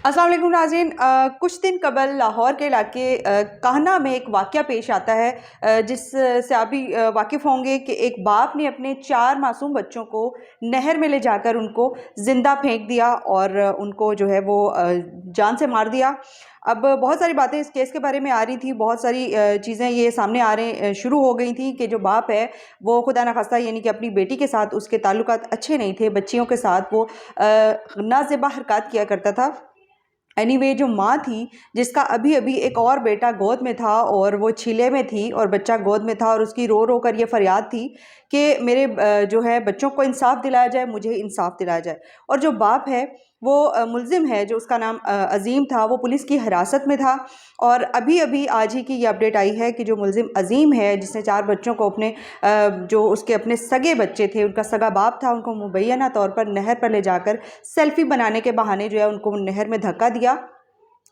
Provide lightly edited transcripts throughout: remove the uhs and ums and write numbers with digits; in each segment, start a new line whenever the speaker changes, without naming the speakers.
अस्सलाम वालेकुम नाज़रीन। कुछ दिन कबल लाहौर के इलाके काहना में एक वाक़या पेश आता है, जिस से आप भी वाकिफ़ होंगे कि एक बाप ने अपने 4 मासूम बच्चों को नहर में ले जाकर उनको ज़िंदा फेंक दिया और उनको जो है वो जान से मार दिया। अब बहुत सारी बातें इस केस के बारे में आ रही थी, बहुत सारी चीज़ें ये सामने आ रहे शुरू हो गई थी कि जो बाप है वो खुदा न खास्ता यानी कि अपनी बेटी के साथ उसके ताल्लुकात अच्छे नहीं थे, बच्चियों के साथ वो नाज़ेबा हरकत किया करता था। एनीवे जो माँ थी, जिसका अभी अभी एक और बेटा गोद में था और वो छीले में थी और बच्चा गोद में था और उसकी रो रो कर ये फरियाद थी कि मेरे जो है बच्चों को इंसाफ दिलाया जाए, मुझे इंसाफ दिलाया जाए। और जो बाप है वो मुल्ज़िम है, जो उसका नाम अज़ीम था, वो पुलिस की हिरासत में था। और अभी अभी आज ही की ये अपडेट आई है कि जो मुल्ज़िम अज़ीम है, जिसने 4 बच्चों को अपने जो उसके अपने सगे बच्चे थे, उनका सगा बाप था, उनको मुबैना तौर पर नहर पर ले जाकर सेल्फ़ी बनाने के बहाने जो है उनको नहर में धक्का दिया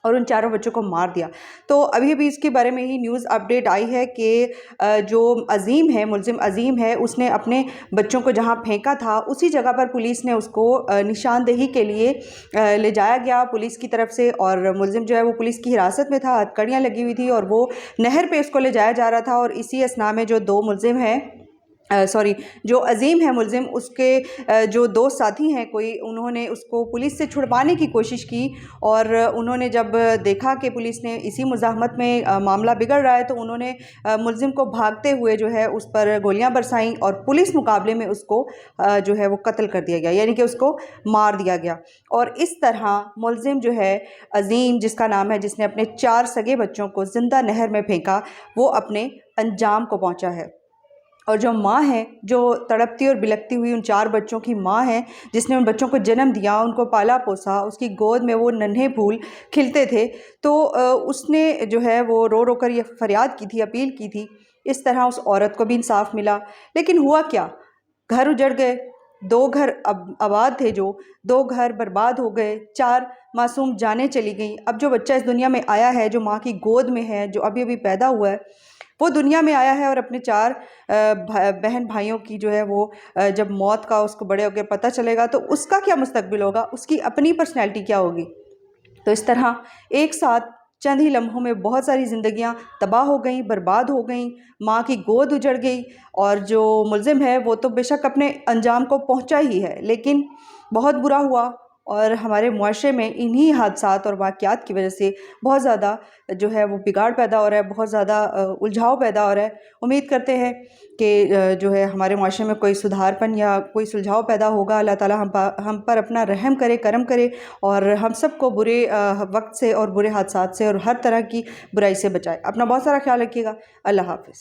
और उन 4 बच्चों को मार दिया। तो अभी अभी इसके बारे में ही न्यूज़ अपडेट आई है कि जो अज़ीम है, मुल्ज़िम अज़ीम है, उसने अपने बच्चों को जहाँ फेंका था उसी जगह पर पुलिस ने उसको निशानदेही के लिए ले जाया गया पुलिस की तरफ से। और मुल्ज़िम जो है वो पुलिस की हिरासत में था, हथकड़ियाँ लगी हुई थी और वो नहर पे उसको ले जाया जा रहा था। और इसी असना में जो 2 मुल्ज़िम हैं, जो अज़ीम है मुल्ज़िम, उसके जो 2 साथी हैं कोई, उन्होंने उसको पुलिस से छुड़वाने की कोशिश की। और उन्होंने जब देखा कि पुलिस ने इसी मुज़ाहमत में मामला बिगड़ रहा है, तो उन्होंने मुल्ज़िम को भागते हुए जो है उस पर गोलियां बरसाईं और पुलिस मुकाबले में उसको जो है वो कत्ल कर दिया गया, यानी कि उसको मार दिया गया। और इस तरह मुल्ज़िम जो है अज़ीम, जिसका नाम है, जिसने अपने 4 सगे बच्चों को ज़िंदा नहर में फेंका, वो अपने अंजाम को पहुँचा है। और जो माँ है, जो तड़पती और बिलखती हुई उन 4 बच्चों की माँ है, जिसने उन बच्चों को जन्म दिया, उनको पाला पोसा, उसकी गोद में वो नन्हे फूल खिलते थे, तो उसने जो है वो रो रो कर ये फरियाद की थी, अपील की थी। इस तरह उस औरत को भी इंसाफ मिला। लेकिन हुआ क्या, घर उजड़ गए। 2 घर आबाद थे, जो 2 घर बर्बाद हो गए, 4 मासूम जानें चली गईं। अब जो बच्चा इस दुनिया में आया है, जो माँ की गोद में है, जो अभी अभी पैदा हुआ है, वो दुनिया में आया है और अपने 4 बहन भाइयों की जो है वो जब मौत का उसको बड़े होकर पता चलेगा, तो उसका क्या मुस्तकबिल होगा, उसकी अपनी पर्सनैलिटी क्या होगी। तो इस तरह एक साथ चंद ही लम्हों में बहुत सारी ज़िंदगियां तबाह हो गईं, बर्बाद हो गईं, माँ की गोद उजड़ गई। और जो मुल्ज़िम है वो तो बेशक अपने अंजाम को पहुंचा ही है, लेकिन बहुत बुरा हुआ। और हमारे मुआशरे में इन्हीं हादसात और वाक़यात की वजह से बहुत ज़्यादा जो है वो बिगाड़ पैदा हो रहा है, बहुत ज़्यादा उलझाव पैदा हो रहा है। उम्मीद करते हैं कि जो है हमारे मुआशरे में कोई सुधारपन या कोई सुलझाव पैदा होगा। अल्लाह ताला हम पर अपना रहम करे, करम करे और हम सबको बुरे वक्त से और बुरे हादसात से और हर तरह की बुराई से बचाए। अपना बहुत सारा ख्याल रखिएगा। अल्लाह हाफ़िज़।